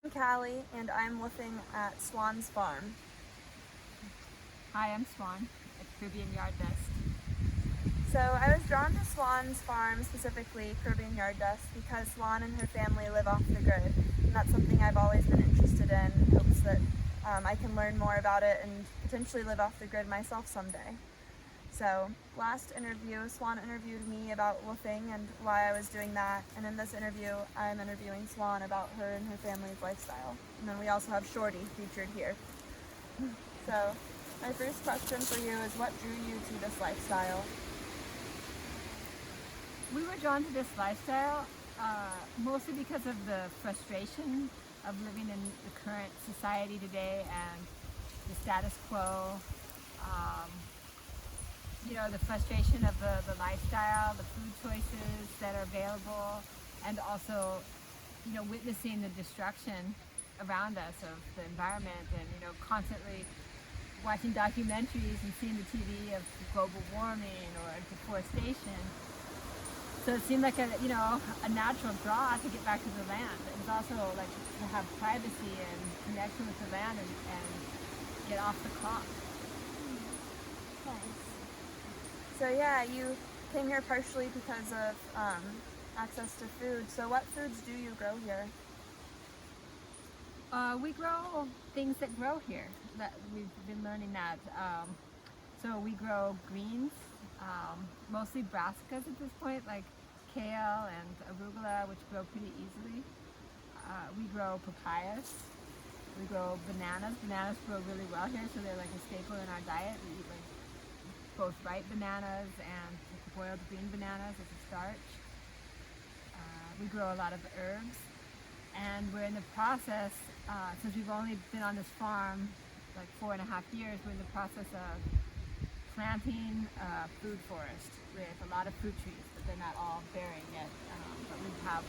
Callie, and I'm living at Swan's farm. Hi, I'm Swan at Caribbean Yard Dust. So I was drawn to Swan's farm, specifically Caribbean Yard Dust, because Swan and her family live off the grid, and that's something I've always been interested in hopes that I can learn more about it and potentially live off the grid myself someday. So last interview, Swan interviewed me about woofing and why I was doing that, and in this interview I'm interviewing Swan about her and her family's lifestyle. And then we also have Shorty featured here. So my first question for you is, what drew you to this lifestyle? We were drawn to this lifestyle mostly because of the frustration of living in the current society today and the status quo. The frustration of the lifestyle, the food choices that are available, and also, witnessing the destruction around us of the environment and, constantly watching documentaries and seeing the TV of global warming or deforestation. So it seemed like a natural draw to get back to the land. It was also like to have privacy and connection with the land and get off the clock. Nice. So yeah, you came here partially because of access to food. So what foods do you grow here? We grow things that grow here. That we've been learning that. So we grow greens, mostly brassicas at this point, like kale and arugula, which grow pretty easily. We grow papayas. We grow bananas. Bananas grow really well here, so they're like a staple in our diet. We eat like both ripe bananas and boiled green bananas as a starch. We grow a lot of herbs. And we're in the process, since we've only been on this farm like 4.5 years, we're in the process of planting a food forest with a lot of fruit trees, but they're not all bearing yet. But we have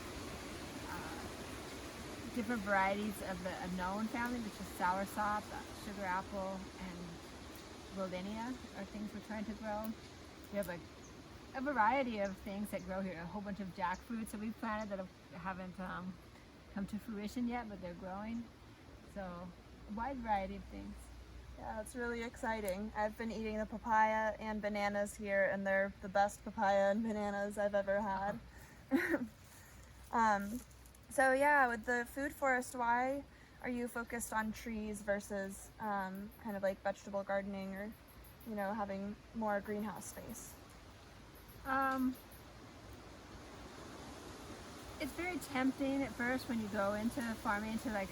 different varieties of the known family, which is soursop, sugar apple, and rollinia are things we're trying to grow. We have like a variety of things that grow here, a whole bunch of jackfruits that we've planted that haven't come to fruition yet, but they're growing. So a wide variety of things. Yeah, that's really exciting. I've been eating the papaya and bananas here, and they're the best papaya and bananas I've ever had. So yeah, with the food forest, why are you focused on trees versus kind of like vegetable gardening or, having more greenhouse space? It's very tempting at first when you go into farming to like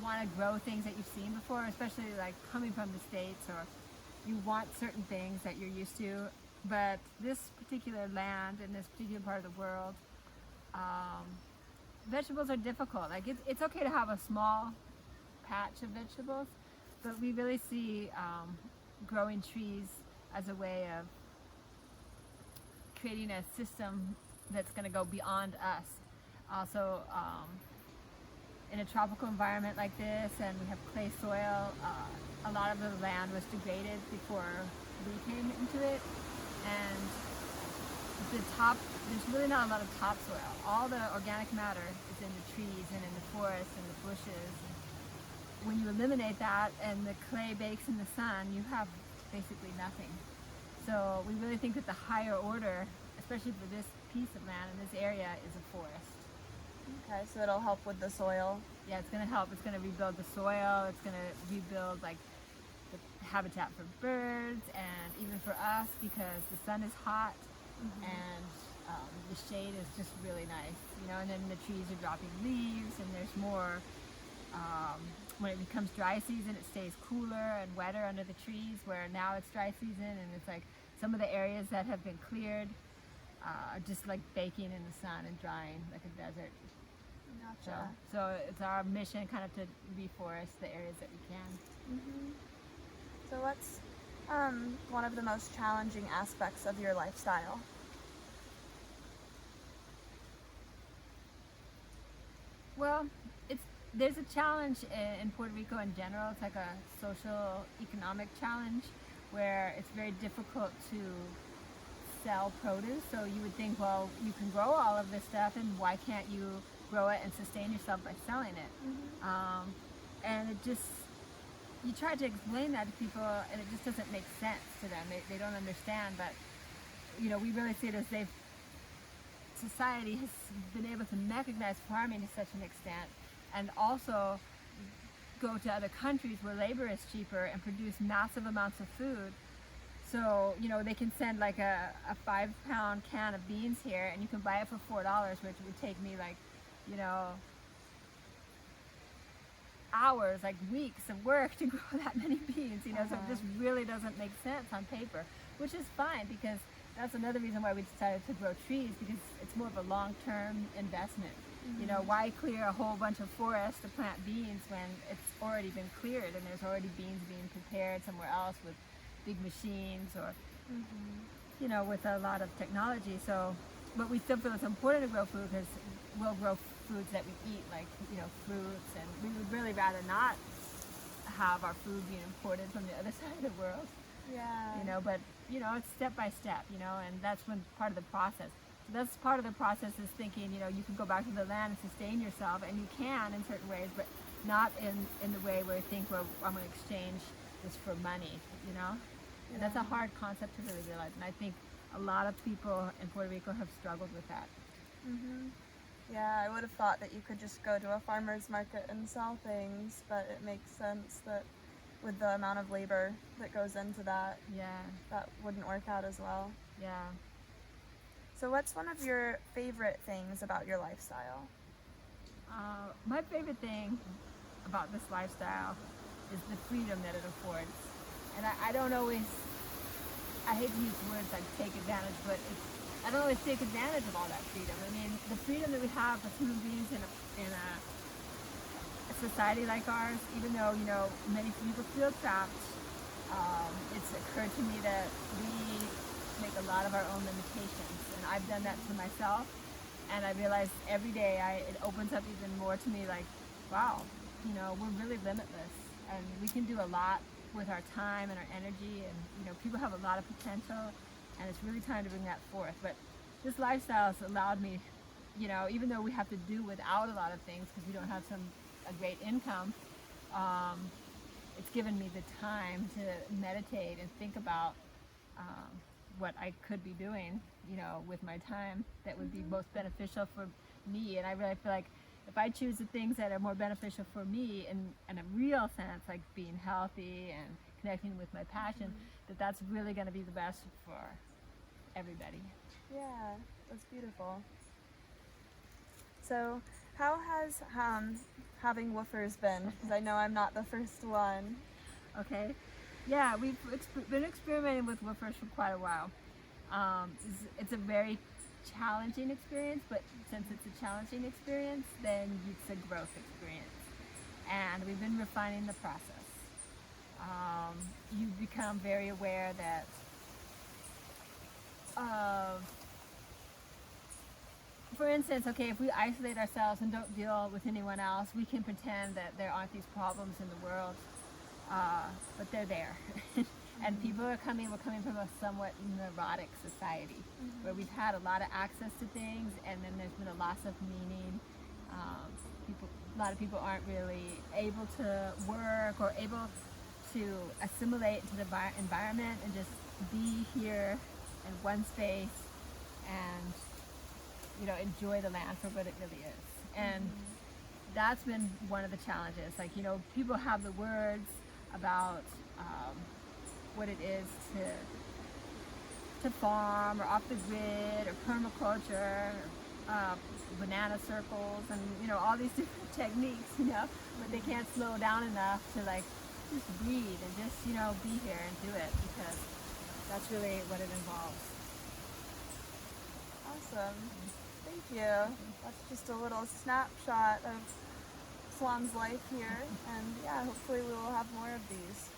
want to grow things that you've seen before, especially like coming from the States, or you want certain things that you're used to. But this particular land in this particular part of the world, vegetables are difficult. Like it's okay to have a small patch of vegetables, but we really see growing trees as a way of creating a system that's going to go beyond us. Also, in a tropical environment like this, and we have clay soil, a lot of the land was degraded before we came into it, and there's really not a lot of topsoil. All the organic matter is in the trees and in the forests and the bushes. When you eliminate that and the clay bakes in the sun, you have basically nothing. So we really think that the higher order, especially for this piece of land in this area, is a forest. Okay, so it'll help with the soil. Yeah, it's going to help. It's going to rebuild the soil. It's going to rebuild like the habitat for birds and even for us, because the sun is hot and the shade is just really nice, and then the trees are dropping leaves and there's more. When it becomes dry season, it stays cooler and wetter under the trees, where now it's dry season and it's like some of the areas that have been cleared are just like baking in the sun and drying like a desert. Gotcha. So it's our mission kind of to reforest the areas that we can. So what's one of the most challenging aspects of your lifestyle? Well, there's a challenge in Puerto Rico in general. It's like a social economic challenge where it's very difficult to sell produce. So you would think, well, you can grow all of this stuff, and why can't you grow it and sustain yourself by selling it? And it just, you try to explain that to people, and it just doesn't make sense to them. They don't understand. But we really see it as society has been able to mechanize farming to such an extent, and also go to other countries where labor is cheaper and produce massive amounts of food. So, they can send like a 5-pound can of beans here, and you can buy it for $4, which would take me like, hours, like weeks of work to grow that many beans, so it just really doesn't make sense on paper, which is fine, because that's another reason why we decided to grow trees, because it's more of a long-term investment. Why clear a whole bunch of forest to plant beans when it's already been cleared and there's already beans being prepared somewhere else with big machines or, with a lot of technology. So, but we still feel it's important to grow food, because we'll grow foods that we eat, like, fruits, and we would really rather not have our food being imported from the other side of the world. Yeah. But, it's step by step, and that's when part of the process. So that's part of the process, is thinking, you can go back to the land and sustain yourself, and you can in certain ways, but not in the way where you think, well, I'm going to exchange this for money, And that's a hard concept to really realize, and I think a lot of people in Puerto Rico have struggled with that. Yeah, I would have thought that you could just go to a farmer's market and sell things, but it makes sense that with the amount of labor that goes into that, that wouldn't work out as well. Yeah. So what's one of your favorite things about your lifestyle? My favorite thing about this lifestyle is the freedom that it affords. And I don't always, I hate to use words like take advantage, but I don't always take advantage of all that freedom. I mean, the freedom that we have as human beings in a society like ours, even though, many people feel trapped, it's occurred to me that we make a lot of our own limitations. And I've done that to myself. And I realize every day it opens up even more to me, like, wow, we're really limitless. And we can do a lot with our time and our energy. And, people have a lot of potential. And it's really time to bring that forth. But this lifestyle has allowed me, even though we have to do without a lot of things because we don't have a great income, it's given me the time to meditate and think about what I could be doing, with my time that would be most beneficial for me. And I really feel like if I choose the things that are more beneficial for me in a real sense, like being healthy and connecting with my passion, that's really going to be the best for everybody. Yeah, that's beautiful. So how has having woofers been? Because I know I'm not the first one. Okay. Yeah, we've been experimenting with woofers for quite a while. It's a very challenging experience, but since it's a challenging experience, then it's a growth experience. And we've been refining the process. You become very aware that for instance, okay, if we isolate ourselves and don't deal with anyone else, we can pretend that there aren't these problems in the world, but they're there. And people are coming, we're coming from a somewhat neurotic society, where we've had a lot of access to things, and then there's been a loss of meaning. A lot of people aren't really able to work or able to assimilate into the environment and just be here in one space and enjoy the land for what it really is. And that's been one of the challenges. Like, people have the words about what it is to farm or off the grid or permaculture, banana circles, and all these different techniques, but they can't slow down enough to just breathe and just be here and do it, because that's really what it involves. Awesome. Thank you. That's just a little snapshot of Swan's life here, and yeah, hopefully we will have more of these.